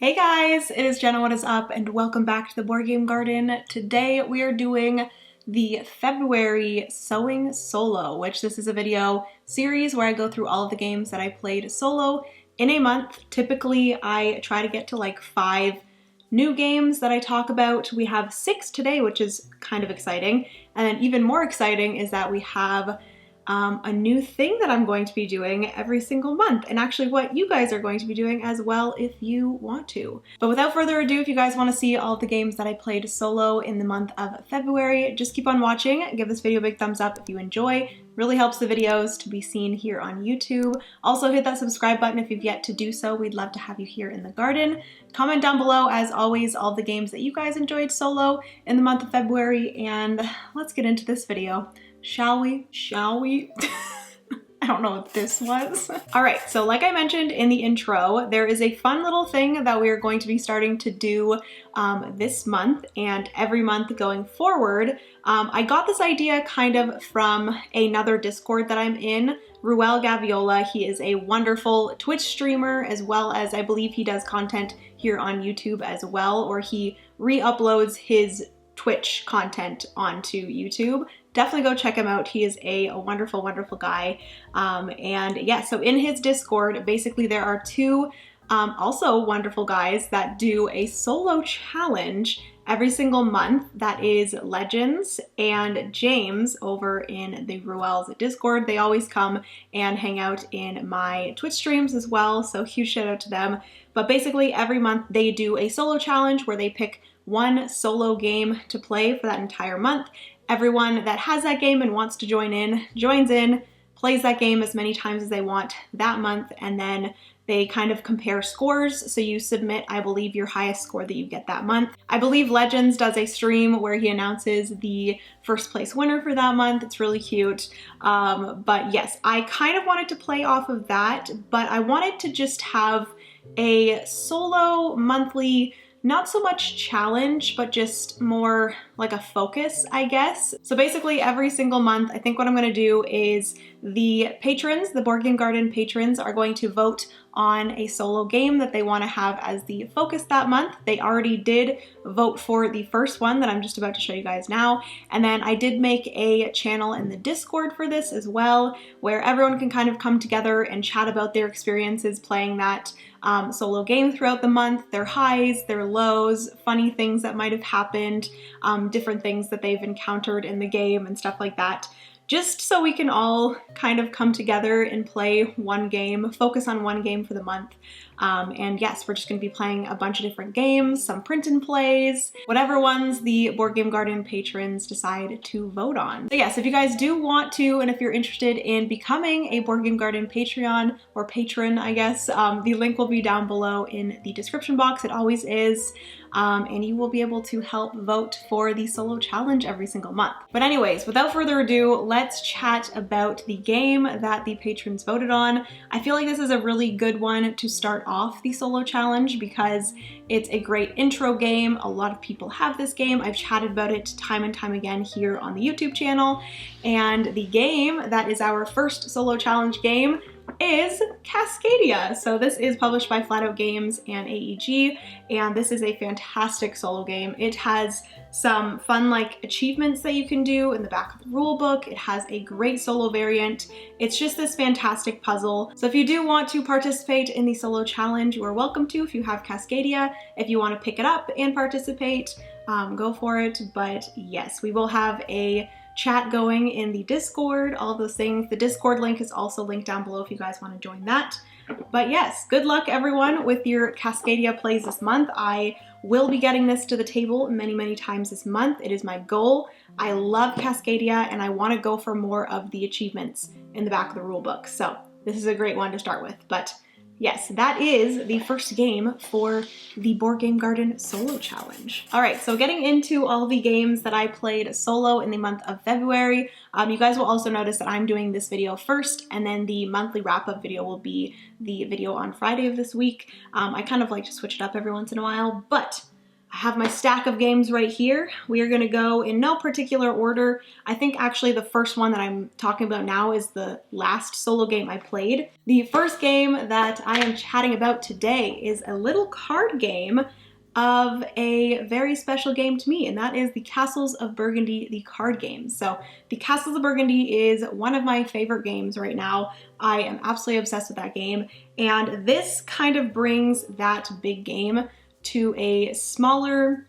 Hey guys, it is Jenna, what is up, and welcome back to the Board Game Garden. Today we are doing the February Sewing Solo, which this is a video series where I go through all of the games that I played solo in a month. Typically, I try to get to like 5 new games that I talk about. We have 6 today, which is kind of exciting. And then even more exciting is that we have a new thing that I'm going to be doing every single month, and actually what you guys are going to be doing as well if you want to. But without further ado, if you guys want to see all the games that I played solo in the month of February, just keep on watching. Give this video a big thumbs up if you enjoy. Really helps the videos to be seen here on YouTube. Also hit that subscribe button if you've yet to do so. We'd love to have you here in the garden. Comment down below, as always, all the games that you guys enjoyed solo in the month of February, and let's get into this video. Shall we? Shall we? I don't know what this was. All right, so like I mentioned in the intro, there is a fun little thing that we are going to be starting to do this month and every month going forward. I got this idea kind of from another Discord that I'm in, Ruel Gaviola. He is a wonderful Twitch streamer, as well as I believe he does content here on YouTube as well, or he re-uploads his Twitch content onto YouTube. Definitely go check him out. He is a wonderful, wonderful guy. And yeah, so in his Discord, basically there are 2 also wonderful guys that do a solo challenge every single month. That is Legends and James over in the Ruel's Discord. They always come and hang out in my Twitch streams as well, so huge shout out to them. But basically every month they do a solo challenge where they pick one solo game to play for that entire month. Everyone that has that game and wants to join in, joins in, plays that game as many times as they want that month, and then they kind of compare scores. So you submit, I believe, your highest score that you get that month. I believe Legends does a stream where he announces the first place winner for that month. It's really cute. But yes, I kind of wanted to play off of that, but I wanted to just have a solo monthly, not so much challenge, but just more like a focus, I guess. So basically every single month, I think what I'm gonna do is the patrons, the Board Game Garden patrons, are going to vote on a solo game that they wanna have as the focus that month. They already did vote for the first one that I'm just about to show you guys now. And then I did make a channel in the Discord for this as well, where everyone can kind of come together and chat about their experiences playing that solo game throughout the month, their highs, their lows, funny things that might have happened, different things that they've encountered in the game and stuff like that. Just so we can all kind of come together and play one game, focus on one game for the month. And yes, we're just gonna be playing a bunch of different games, some print and plays, whatever ones the Board Game Garden patrons decide to vote on. So yes, if you guys do want to, and if you're interested in becoming a Board Game Garden Patreon, or patron, I guess, the link will be down below in the description box. It always is. And you will be able to help vote for the solo challenge every single month. But anyways, without further ado, let's chat about the game that the patrons voted on. I feel like this is a really good one to start off the solo challenge because it's a great intro game. A lot of people have this game. I've chatted about it time and time again here on the YouTube channel. And the game that is our first solo challenge game is Cascadia. So this is published by Flat Out Games and AEG, and this is a fantastic solo game. It has some fun like achievements that you can do in the back of the rule book. It has a great solo variant. It's just this fantastic puzzle. So if you do want to participate in the solo challenge, you are welcome to if you have Cascadia. If you want to pick it up and participate, go for it. But yes, we will have a chat going in the Discord, all those things. The Discord link is also linked down below if you guys want to join that. But yes, good luck everyone with your Cascadia plays this month. I will be getting this to the table many, many times this month. It is my goal. I love Cascadia and I want to go for more of the achievements in the back of the rule book. So this is a great one to start with. But yes, that is the first game for the Board Game Garden Solo Challenge. All right, so getting into all the games that I played solo in the month of February, you guys will also notice that I'm doing this video first, and then the monthly wrap-up video will be the video on Friday of this week. I kind of like to switch it up every once in a while, but I have my stack of games right here. We are gonna go in no particular order. I think actually the first one that I'm talking about now is the last solo game I played. The first game that I am chatting about today is a little card game of a very special game to me, and that is the Castles of Burgundy, the card game. So the Castles of Burgundy is one of my favorite games right now. I am absolutely obsessed with that game, and this kind of brings that big game to a smaller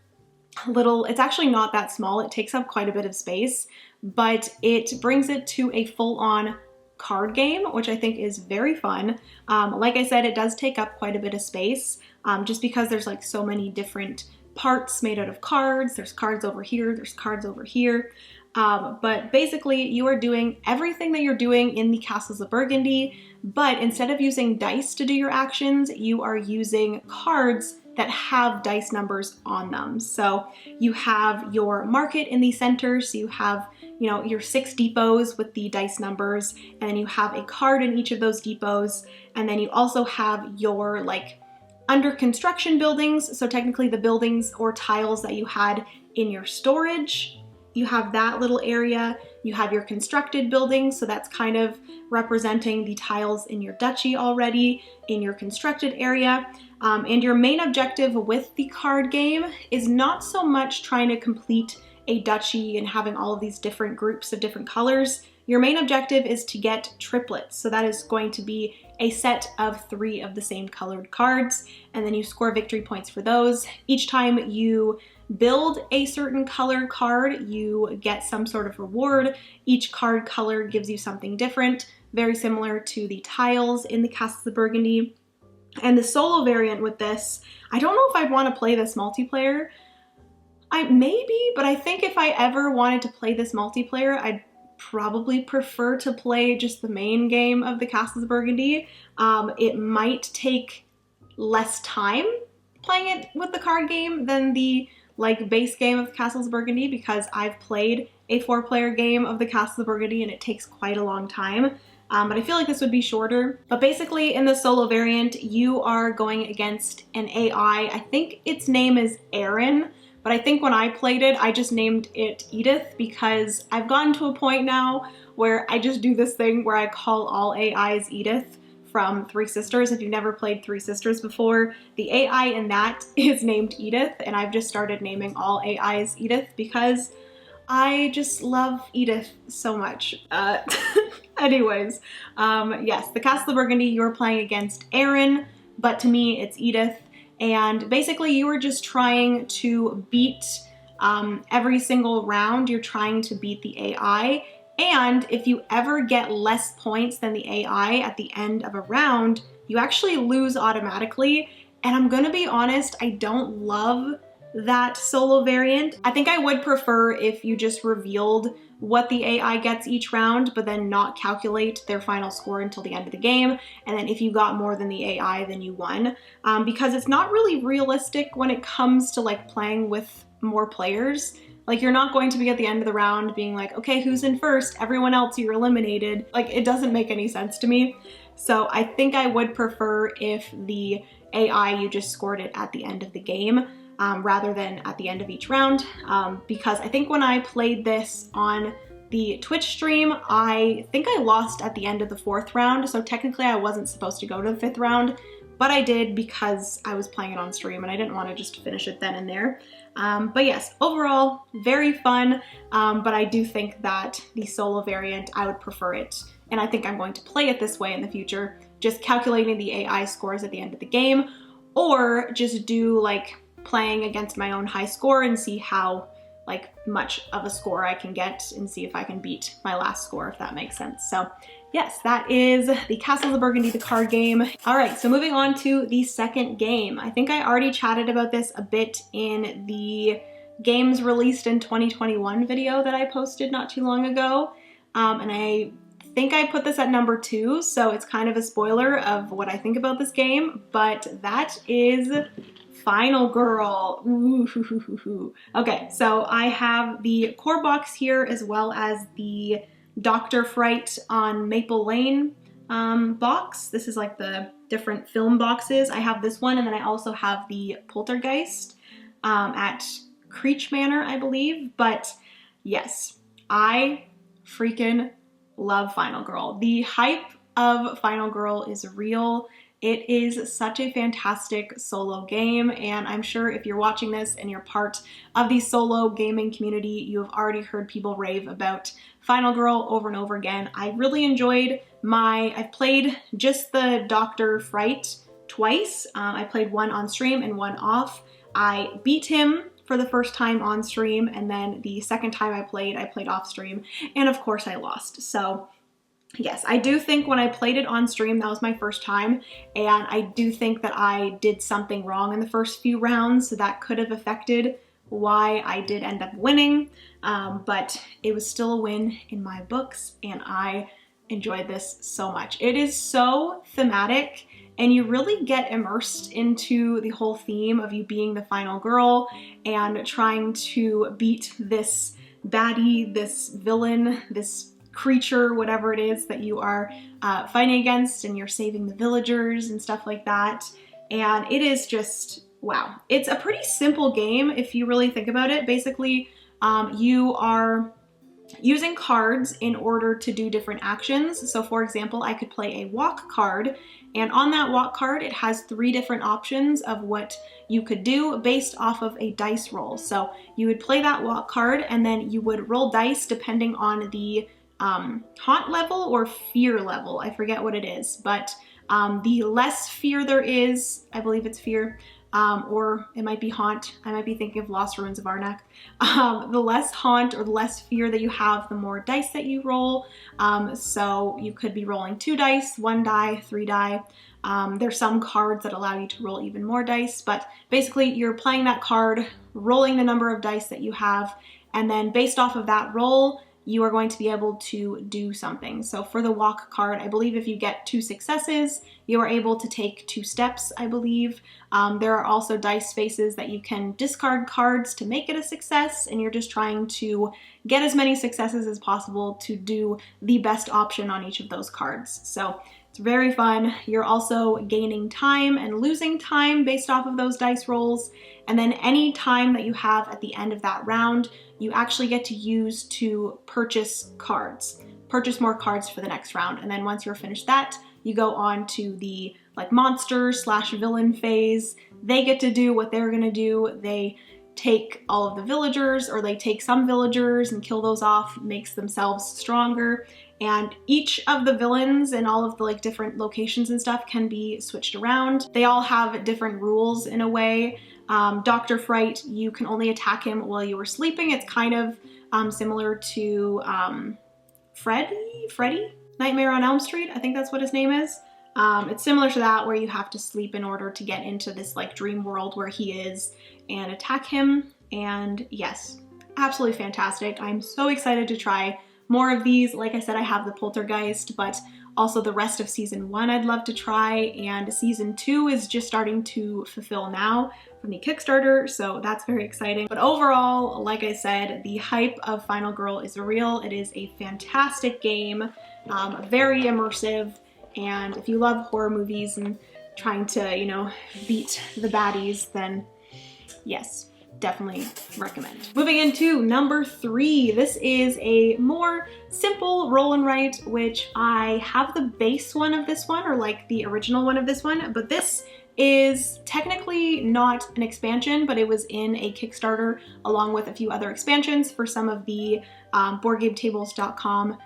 little, it's actually not that small, it takes up quite a bit of space, but it brings it to a full-on card game, which I think is very fun. Like I said, it does take up quite a bit of space, just because there's like so many different parts made out of cards. There's cards over here, there's cards over here. But basically you are doing everything that you're doing in the Castles of Burgundy, but instead of using dice to do your actions, you are using cards that have dice numbers on them. So you have your market in the center, so you have, you know, your 6 depots with the dice numbers, and then you have a card in each of those depots, and then you also have your like under construction buildings, so technically the buildings or tiles that you had in your storage. You have that little area. You have your constructed buildings, so that's kind of representing the tiles in your duchy already in your constructed area. And your main objective with the card game is not so much trying to complete a duchy and having all of these different groups of different colors. Your main objective is to get triplets. So that is going to be a set of 3 of the same colored cards, and then you score victory points for those. Each time you build a certain color card, you get some sort of reward. Each card color gives you something different, very similar to the tiles in the Castles of Burgundy. And the solo variant with this, I don't know if I'd want to play this multiplayer. Maybe, but I think if I ever wanted to play this multiplayer, I'd probably prefer to play just the main game of the Castles of Burgundy. It might take less time playing it with the card game than the like base game of Castles of Burgundy, because I've played a 4-player game of the Castles of Burgundy and it takes quite a long time. But I feel like this would be shorter. But basically in the solo variant, you are going against an AI. I think its name is Aaron, but I think when I played it, I just named it Edith, because I've gotten to a point now where I just do this thing where I call all AIs Edith from Three Sisters. If you've never played Three Sisters before, the AI in that is named Edith, and I've just started naming all AIs Edith because I just love Edith so much. Anyways, yes, the Castle of Burgundy, you're playing against Aaron, but to me it's Edith. And basically you are just trying to beat every single round, you're trying to beat the AI. And if you ever get less points than the AI at the end of a round, you actually lose automatically. And I'm gonna be honest, I don't love that solo variant. I think I would prefer if you just revealed what the AI gets each round, but then not calculate their final score until the end of the game. And then if you got more than the AI, then you won. Because it's not really realistic when it comes to like playing with more players. Like, you're not going to be at the end of the round being like, okay, who's in first? Everyone else, you're eliminated. Like, it doesn't make any sense to me. So I think I would prefer if the AI, you just scored it at the end of the game, rather than at the end of each round. Because I think when I played this on the Twitch stream, I think I lost at the end of the 4th round. So technically I wasn't supposed to go to the 5th round, but I did because I was playing it on stream and I didn't want to just finish it then and there. But yes, overall, very fun, but I do think that the solo variant, I would prefer it, and I think I'm going to play it this way in the future, just calculating the AI scores at the end of the game, or just do like playing against my own high score and see how like much of a score I can get and see if I can beat my last score, if that makes sense. So yes, that is the Castles of Burgundy, the card game. All right, so moving on to the second game. I think I already chatted about this a bit in the games released in 2021 video that I posted not too long ago. And I think I put this at number 2, so it's kind of a spoiler of what I think about this game, but that is Final Girl. Ooh. Okay, so I have the core box here as well as the Dr. Fright on Maple Lane box. This is like the different film boxes. I have this one, and then I also have the Poltergeist at Creech Manor, I believe. But yes, I freaking love Final Girl. The hype of Final Girl is real. It is such a fantastic solo game, and I'm sure if you're watching this and you're part of the solo gaming community, you have already heard people rave about Final Girl over and over again. I really enjoyed I've played just the Dr. Fright twice. I played one on stream and one off. I beat him for the first time on stream, and then the second time I played off stream, and of course I lost. So yes, I do think when I played it on stream, that was my first time, and I do think that I did something wrong in the first few rounds, so that could have affected why I did end up winning, but it was still a win in my books, and I enjoyed this so much. It is so thematic, and you really get immersed into the whole theme of you being the final girl and trying to beat this baddie, this villain, this creature, whatever it is that you are fighting against, and you're saving the villagers and stuff like that. And it is just, wow. It's a pretty simple game if you really think about it. Basically, you are using cards in order to do different actions. So for example, I could play a walk card, and on that walk card, it has 3 different options of what you could do based off of a dice roll. So you would play that walk card, and then you would roll dice depending on the haunt level or fear level. I forget what it is, but the less fear there is, I believe it's fear, or it might be haunt. I might be thinking of Lost Ruins of Arnak. The less haunt or the less fear that you have, the more dice that you roll. So you could be rolling 2 dice, 1 die, 3 die. There's some cards that allow you to roll even more dice, but basically you're playing that card, rolling the number of dice that you have, and then based off of that roll, you are going to be able to do something. So for the walk card, I believe if you get 2 successes, you are able to take 2 steps, I believe. There are also dice spaces that you can discard cards to make it a success, and you're just trying to get as many successes as possible to do the best option on each of those cards. So it's very fun. You're also gaining time and losing time based off of those dice rolls. And then any time that you have at the end of that round, you actually get to use to purchase cards. Purchase more cards for the next round. And then once you're finished that, you go on to the like monster / villain phase. They get to do what they're gonna do. They take all of the villagers, or they take some villagers and kill those off, makes themselves stronger. And each of the villains and all of the like different locations and stuff can be switched around. They all have different rules in a way. Dr. Fright, you can only attack him while you are sleeping. It's kind of similar to Freddy? Nightmare on Elm Street, I think that's what his name is. It's similar to that, where you have to sleep in order to get into this like dream world where he is and attack him. And yes, absolutely fantastic. I'm so excited to try more of these. Like I said, I have the Poltergeist, but also the rest of season 1 I'd love to try, and season 2 is just starting to fulfill now from the Kickstarter, so that's very exciting. But overall, like I said, the hype of Final Girl is real. It is a fantastic game, very immersive, and if you love horror movies and trying to, you know, beat the baddies, then yes, definitely recommend. Moving into number 3, this is a more simple roll and write, which I have the base one of this one, or like the original one of this one, but this is technically not an expansion, but it was in a Kickstarter along with a few other expansions for some of the boardgametables.com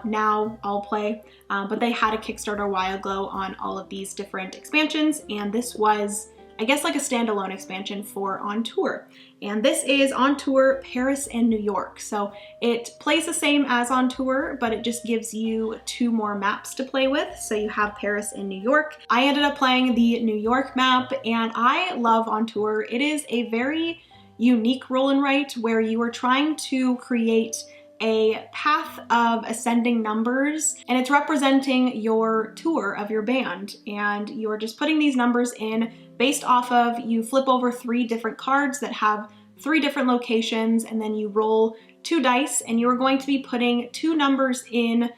now I'll play, but they had a Kickstarter a while ago on all of these different expansions, and this was, I guess, like a standalone expansion for On Tour. And this is On Tour Paris and New York. So it plays the same as On Tour, but it just gives you 2 more maps to play with. So you have Paris and New York. I ended up playing the New York map, and I love On Tour. It is a very unique roll and write where you are trying to create a path of ascending numbers, and it's representing your tour of your band, and you're just putting these numbers in based off of, you flip over 3 different cards that have 3 different locations, and then you roll 2 dice, and you're going to be putting 2 numbers in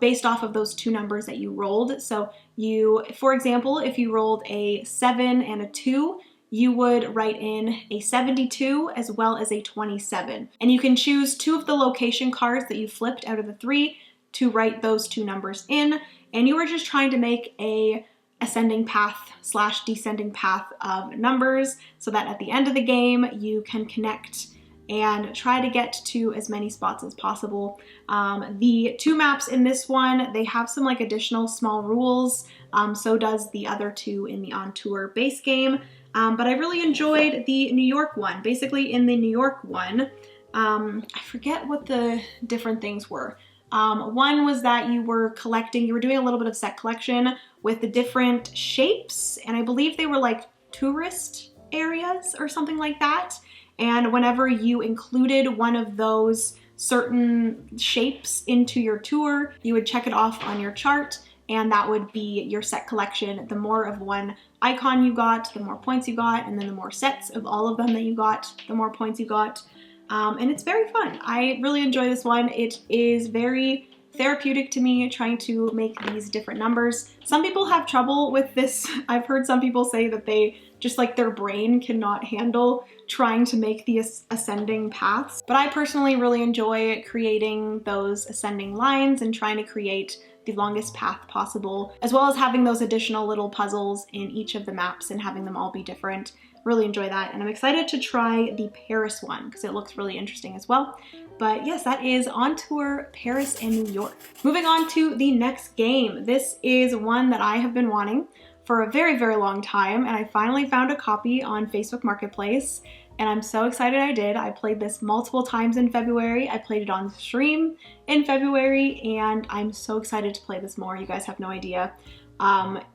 based off of those 2 numbers that you rolled. So you, for example, if you rolled a 7 and a 2, you would write in a 72 as well as a 27. And you can choose 2 of the location cards that you flipped out of the 3 to write those 2 numbers in. And you were just trying to make a ascending path / descending path of numbers so that at the end of the game you can connect and try to get to as many spots as possible. The 2 maps in this one, they have some like additional small rules. So does the other 2 in the On Tour base game. But I really enjoyed the New York one. Basically in the New York one, I forget what the different things were. One was that you were doing a little bit of set collection with the different shapes, and I believe they were like tourist areas or something like that. And whenever you included one of those certain shapes into your tour, you would check it off on your chart, and that would be your set collection. The more of one icon you got, the more points you got, and then the more sets of all of them that you got, the more points you got. And it's very fun. I really enjoy this one. It is very therapeutic to me trying to make these different numbers. Some people have trouble with this. I've heard some people say that they just like their brain cannot handle trying to make the ascending paths. But I personally really enjoy creating those ascending lines and trying to create the longest path possible, as well as having those additional little puzzles in each of the maps and having them all be different. Really enjoy that, and I'm excited to try the Paris one because it looks really interesting as well. But yes, that is On Tour Paris and New York. Moving on to the next game. This is one that I have been wanting for a very, very long time, and I finally found a copy on Facebook Marketplace, and I'm so excited I did. I played this multiple times in February. I played it on stream in February, and I'm so excited to play this more. You guys have no idea.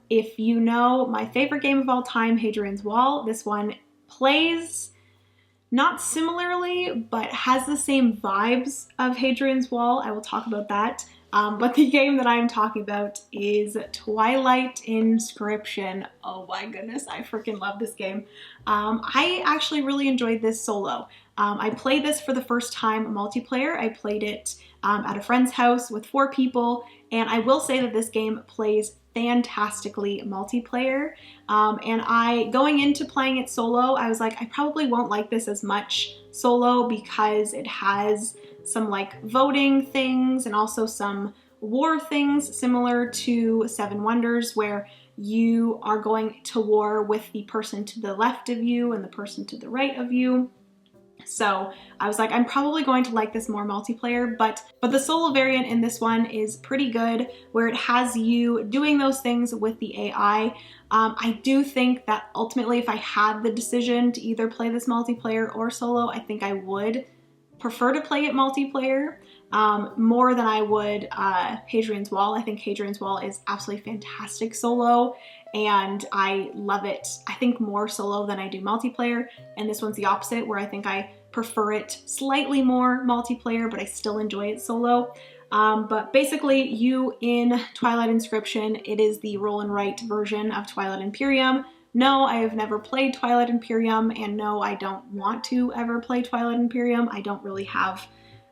If you know my favorite game of all time, Hadrian's Wall, this one plays not similarly, but has the same vibes of Hadrian's Wall. I will talk about that. But the game that I'm talking about is Twilight Inscription. Oh my goodness, I freaking love this game. I actually really enjoyed this solo. I played this for the first time multiplayer. I played it at a friend's house with 4 people, and I will say that this game plays fantastically multiplayer. And going into playing it solo, I was like, I probably won't like this as much solo because it has some like voting things and also some war things similar to Seven Wonders, where you are going to war with the person to the left of you and the person to the right of you. So I was like, I'm probably going to like this more multiplayer, but the solo variant in this one is pretty good, where it has you doing those things with the AI. I do think that ultimately if I had the decision to either play this multiplayer or solo, I think I would prefer to play it multiplayer more than I would Hadrian's Wall. I think Hadrian's Wall is absolutely fantastic solo, and I love it, I think, more solo than I do multiplayer. And this one's the opposite, where I think I prefer it slightly more multiplayer, but I still enjoy it solo. But basically, you in Twilight Inscription, it is the roll and write version of Twilight Imperium. No, I have never played Twilight Imperium, and no, I don't want to ever play Twilight Imperium. I don't really have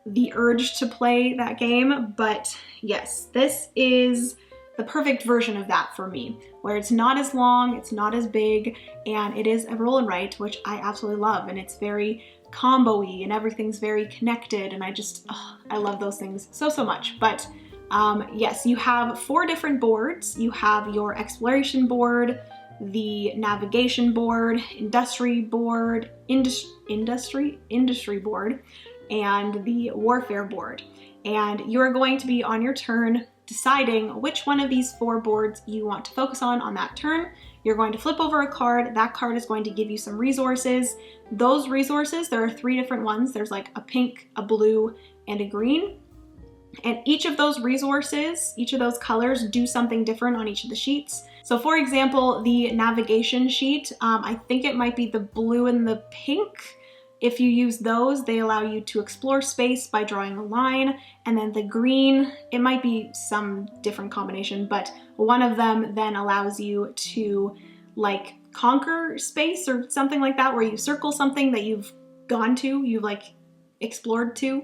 the urge to play that game, but yes, this is the perfect version of that for me, where it's not as long, it's not as big, and it is a roll and write, which I absolutely love, and it's very combo-y and everything's very connected, and I love those things so much. But yes, you have 4 different boards. You have your exploration board, the navigation board, industry board, industry board, and the warfare board. And you're going to be on your turn deciding which one of these 4 boards you want to focus on that turn. You're going to flip over a card. That card is going to give you some resources. Those resources, there are 3 different ones. There's like a pink, a blue, and a green. And each of those resources, each of those colors, do something different on each of the sheets. So for example, the navigation sheet, I think it might be the blue and the pink. If you use those, they allow you to explore space by drawing a line. And then the green, it might be some different combination, but one of them then allows you to like conquer space or something like that, where you circle something that you've gone to, you've like explored to.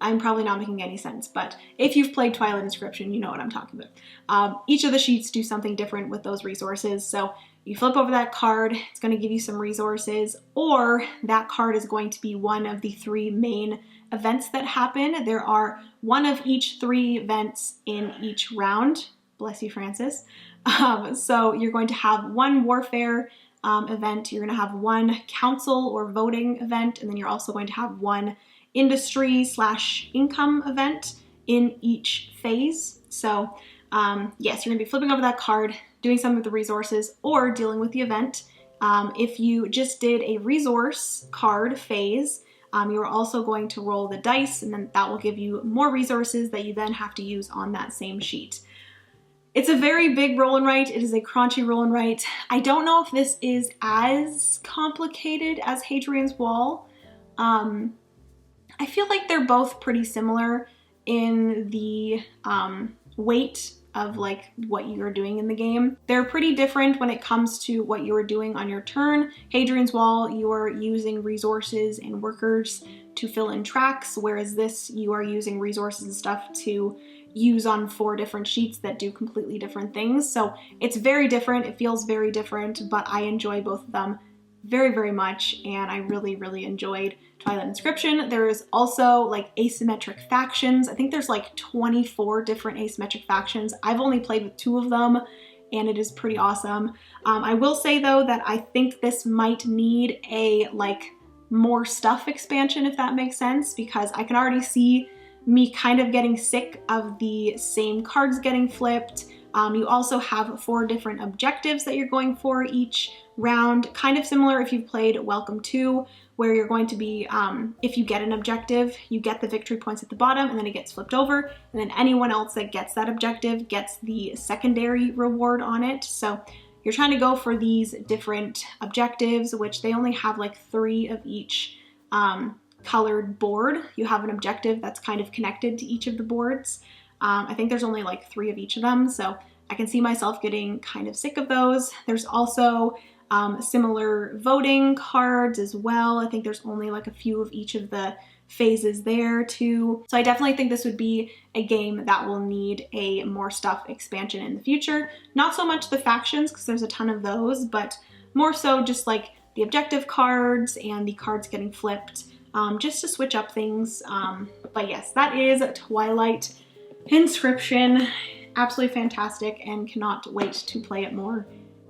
I'm probably not making any sense, but if you've played Twilight Inscription, you know what I'm talking about. Each of the sheets do something different with those resources. So You flip over that card, it's going to give you some resources, or that card is going to be one of the 3 main events that happen. There are one of each 3 events in each round. Bless you, Francis. So you're going to have one warfare event, you're going to have one council or voting event, and then you're also going to have one industry/income event in each phase. So yes, you're going to be flipping over that card, doing some of the resources, or dealing with the event. If you just did a resource card phase, you're also going to roll the dice, and then that will give you more resources that you then have to use on that same sheet. It's a very big roll and write. It is a crunchy roll and write. I don't know if this is as complicated as Hadrian's Wall. I feel like they're both pretty similar in the weight of like what you're doing in the game. They're pretty different when it comes to what you're doing on your turn. Hadrian's Wall, you're using resources and workers to fill in tracks, whereas this, you are using resources and stuff to use on 4 different sheets that do completely different things. So it's very different, it feels very different, but I enjoy both of them very, very much, and I really, really enjoyed Twilight Inscription. There is also like asymmetric factions. I think there's like 24 different asymmetric factions. I've only played with 2 of them, and it is pretty awesome. I will say though that I think this might need a like more stuff expansion, if that makes sense, because I can already see me kind of getting sick of the same cards getting flipped. You also have 4 different objectives that you're going for each round, kind of similar if you've played Welcome To, where you're going to be, if you get an objective, you get the victory points at the bottom and then it gets flipped over, and then anyone else that gets that objective gets the secondary reward on it. So you're trying to go for these different objectives, which they only have like 3 of each colored board. You have an objective that's kind of connected to each of the boards. I think there's only like 3 of each of them, so I can see myself getting kind of sick of those. There's also similar voting cards as well. I think there's only like a few of each of the phases there too. So I definitely think this would be a game that will need a more stuff expansion in the future. Not so much the factions, because there's a ton of those, but more so just like the objective cards and the cards getting flipped, just to switch up things. But yes, that is Twilight Inscription. Absolutely fantastic, and cannot wait to play it more.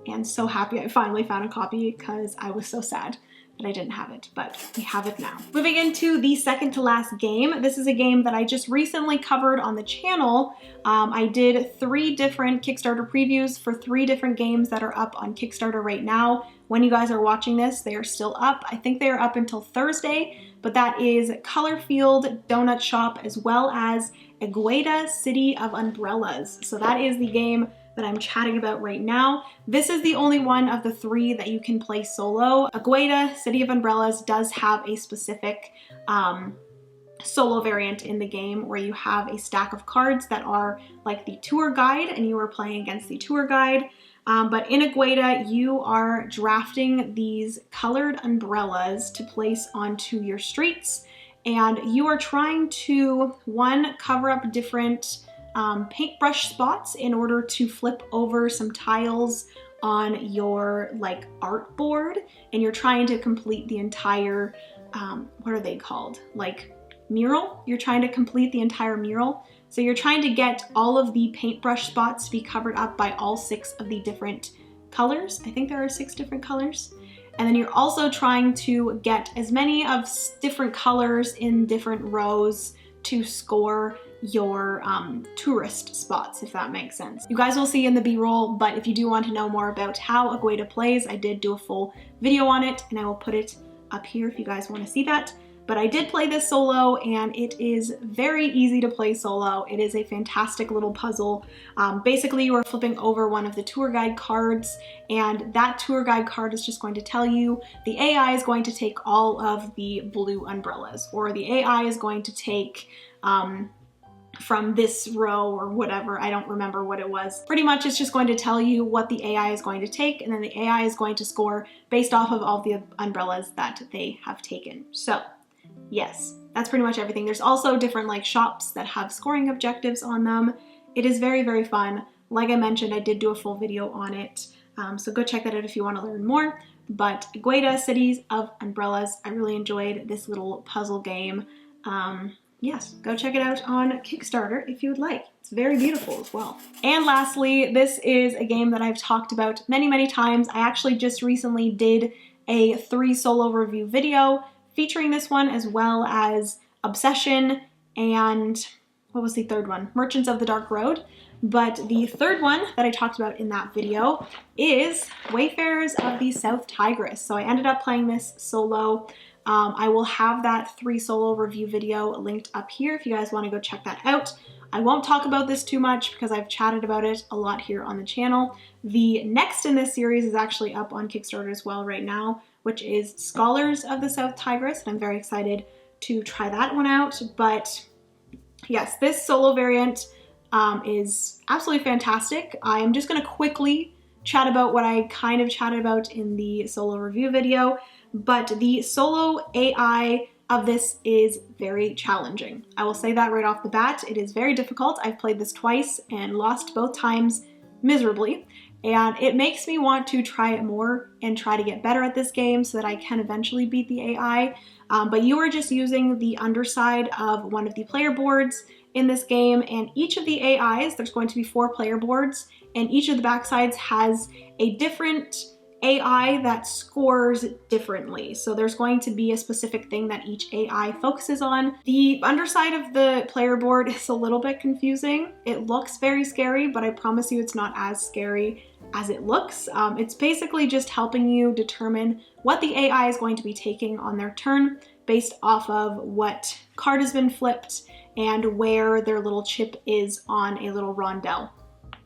And so happy I finally found a copy, because I was so sad that I didn't have it, but we have it now. Moving into the second to last game. This is a game that I just recently covered on the channel. I did 3 different Kickstarter previews for 3 different games that are up on Kickstarter right now. When you guys are watching this, they are still up. I think they are up until Thursday, but that is Colorfield Donut Shop as well as Agueda City of Umbrellas. So that is the game that I'm chatting about right now. This is the only one of the 3 that you can play solo. Agueda City of Umbrellas does have a specific solo variant in the game where you have a stack of cards that are like the tour guide, and you are playing against the tour guide. But in Agueda, you are drafting these colored umbrellas to place onto your streets, and you are trying to, 1, cover up different paintbrush spots in order to flip over some tiles on your like art board, and you're trying to complete the entire, what are they called? Like mural? You're trying to complete the entire mural. So you're trying to get all of the paintbrush spots to be covered up by all 6 of the different colors. I think there are 6 different colors. And then you're also trying to get as many of different colors in different rows to score your tourist spots, if that makes sense. You guys will see in the B-roll, but if you do want to know more about how Agueda plays, I did do a full video on it, and I will put it up here if you guys want to see that. But I did play this solo, and it is very easy to play solo. It is a fantastic little puzzle. Basically, you are flipping over one of the tour guide cards, and that tour guide card is just going to tell you the AI is going to take all of the blue umbrellas, or the AI is going to take from this row or whatever. I don't remember what it was. Pretty much it's just going to tell you what the AI is going to take, and then the AI is going to score based off of all the umbrellas that they have taken. So yes, that's pretty much everything. There's also different like shops that have scoring objectives on them. It is very, very fun. Like I mentioned, I did do a full video on it. So go check that out if you want to learn more. But Gueda Cities of Umbrellas, I really enjoyed this little puzzle game. Yes, go check it out on Kickstarter if you would like. It's very beautiful as well. And lastly, this is a game that I've talked about many, many times. I actually just recently did a 3 solo review video featuring this one, as well as Obsession and what was the third one? Merchants of the Dark Road. But the third one that I talked about in that video is Wayfarers of the South Tigris. So I ended up playing this solo. I will have that 3 solo review video linked up here if you guys want to go check that out. I won't talk about this too much because I've chatted about it a lot here on the channel. The next in this series is actually up on Kickstarter as well right now, which is Scholars of the South Tigris, and I'm very excited to try that one out. But yes, this solo variant is absolutely fantastic. I'm just going to quickly chat about what I kind of chatted about in the solo review video, but the solo AI of this is very challenging. I will say that right off the bat. It is very difficult. I've played this twice and lost both times miserably, and it makes me want to try it more and try to get better at this game so that I can eventually beat the AI. But you are just using the underside of one of the player boards in this game, and each of the AIs, there's going to be 4 player boards, and each of the backsides has a different AI that scores differently. So there's going to be a specific thing that each AI focuses on. The underside of the player board is a little bit confusing. It looks very scary, but I promise you it's not as scary as it looks. It's basically just helping you determine what the AI is going to be taking on their turn based off of what card has been flipped and where their little chip is on a little rondel.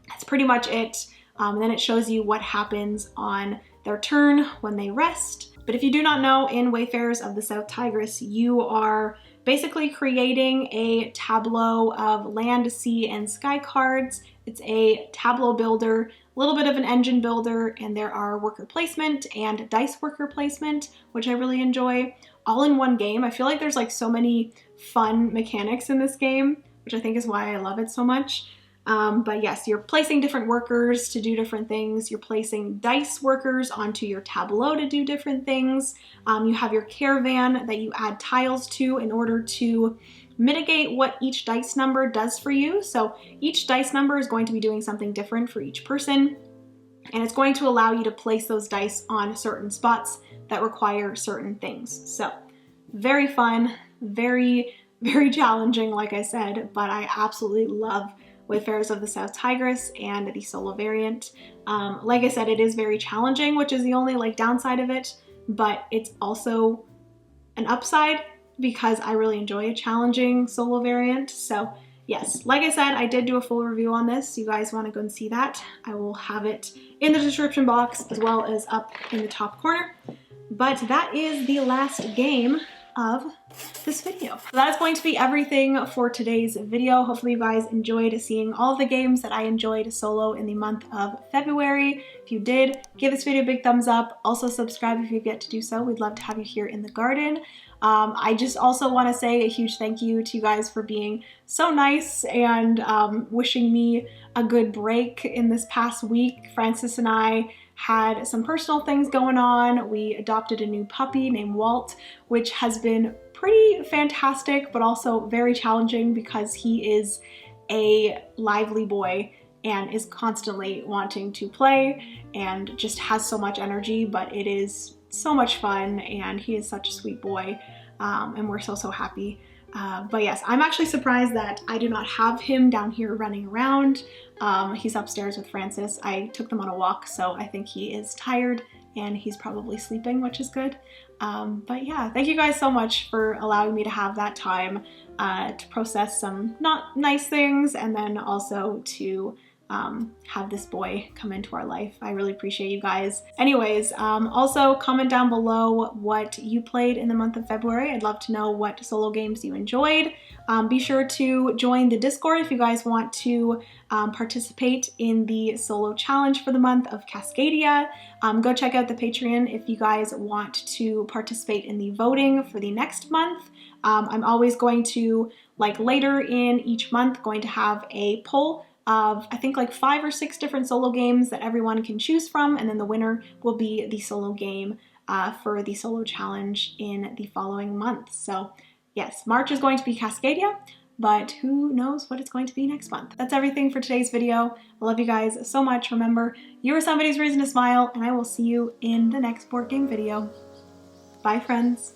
That's pretty much it. And then it shows you what happens on their turn when they rest. But if you do not know, in Wayfarers of the South Tigris, you are basically creating a tableau of land, sea, and sky cards. It's a tableau builder, a little bit of an engine builder, and there are worker placement and dice worker placement, which I really enjoy, all in one game. I feel like there's like so many fun mechanics in this game, which I think is why I love it so much. But yes, you're placing different workers to do different things. You're placing dice workers onto your tableau to do different things. You have your caravan that you add tiles to in order to mitigate what each dice number does for you. So each dice number is going to be doing something different for each person, and it's going to allow you to place those dice on certain spots that require certain things. So very fun, very, very challenging, like I said, but I absolutely love Wayfarers of the South Tigris and the solo variant. Like I said, it is very challenging, which is the only like downside of it, but it's also an upside because I really enjoy a challenging solo variant. So yes, like I said, I did do a full review on this. You guys want to go and see that, I will have it in the description box as well as up in the top corner. But that is the last game of this video. So that is going to be everything for today's video. Hopefully you guys enjoyed seeing all of the games that I enjoyed solo in the month of February. If you did, give this video a big thumbs up. Also subscribe if you've yet to do so. We'd love to have you here in the garden. I just also want to say a huge thank you to you guys for being so nice and wishing me a good break in this past week. Francis and I had some personal things going on. We adopted a new puppy named Walt, which has been pretty fantastic, but also very challenging because he is a lively boy and is constantly wanting to play and just has so much energy, but it is so much fun, and he is such a sweet boy, and we're so happy. But yes, I'm actually surprised that I do not have him down here running around. He's upstairs with Francis. I took them on a walk, so I think he is tired and he's probably sleeping, which is good. But yeah, thank you guys so much for allowing me to have that time to process some not nice things, and then also to have this boy come into our life. I really appreciate you guys. Anyways, also comment down below what you played in the month of February. I'd love to know what solo games you enjoyed. Be sure to join the Discord if you guys want to participate in the solo challenge for the month of Cascadia. Go check out the Patreon if you guys want to participate in the voting for the next month. I'm always going to, like later in each month, going to have a poll of, I think, like 5 or 6 different solo games that everyone can choose from, and then the winner will be the solo game for the solo challenge in the following month. So yes, March is going to be Cascadia, but who knows what it's going to be next month. That's everything for today's video. I love you guys so much. Remember, you are somebody's reason to smile, and I will see you in the next board game video. Bye, friends.